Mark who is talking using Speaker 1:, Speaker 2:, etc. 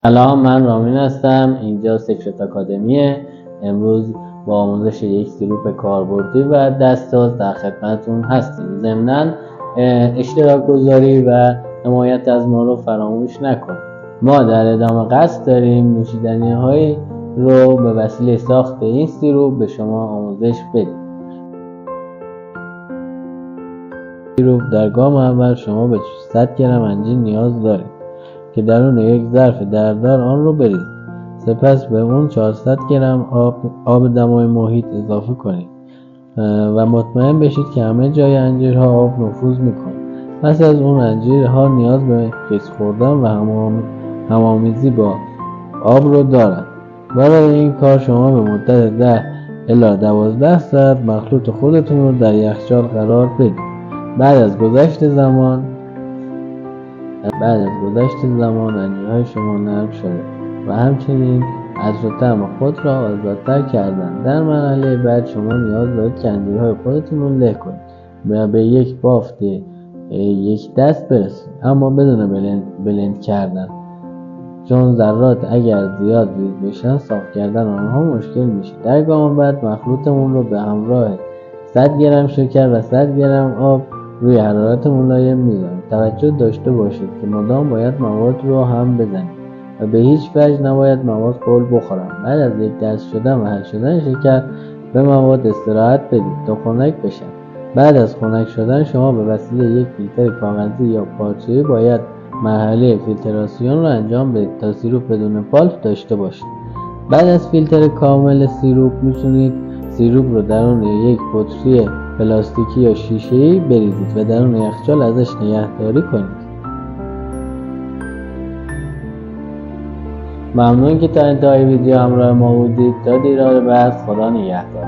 Speaker 1: سلام، من رامین هستم. اینجا سکرت آکادمیه. امروز با آموزش یک سیروپ کاربردی و دستساز در خدمتتون هستیم. ضمناً اشتراک گذاری و حمایت از ما رو فراموش نکنید. ما در ادامه قصد داریم نوشیدنی هایی رو به وسیله ساخت این سیروپ به شما آموزش بدیم. سیروپ در گام اول شما به 100 گرم انجیر نیاز دارید که درون یک ظرف دردار آن رو بریزید. سپس به اون 400 گرم آب دمای محیط اضافه کنید و مطمئن بشید که همه جای انجیرها آب نفوذ میکنه. پس از اون انجیرها نیاز به خیس خوردن و همامیزی با آب رو دارن. برای این کار شما به مدت 10 الی 12 ساعت مخلوط خودتون رو در یخچال قرار بدید. بعد از گذشت زمان انجیرهای شما نرم شده و همچنین عطر و طعم خود را آزادتر کردن. در مرحله بعد شما نیاز دارید که انجیرهای خودتون رو له کنید و به یک بافت یک دست برسید، اما بدون بلند کردن، چون ذرات اگر زیاد ریز بشن صاف کردن آنها مشکل میشه. در گام بعد مخلوطمون رو به همراه 100 گرم شکر و 100 گرم آب روی حرارت ملایم میذاریم. توجه داشته باشید که مدام باید مواد رو هم بزنید و به هیچ وجه نباید مواد غل بخورن. بعد از یک دست شدن و حل شدن شکر به مواد استراحت بدید تا خنک بشن. بعد از خنک شدن شما به وسیله یک فیلتر کاغذی یا پارچه‌ای باید مرحله فیلتراسیون رو انجام بدید تا سیروپ بدون پالپ داشته باشید. بعد از فیلتر کامل سیروپ میتونید سیروپ رو درون یک بطری پلاستیکی یا شیشه‌ای بریزید و درون یخچال ازش نگهداری کنید. ممنون که تا انتهای ویدیو همراه ما بودید. تا دیدار بعد، خدا نگهدار.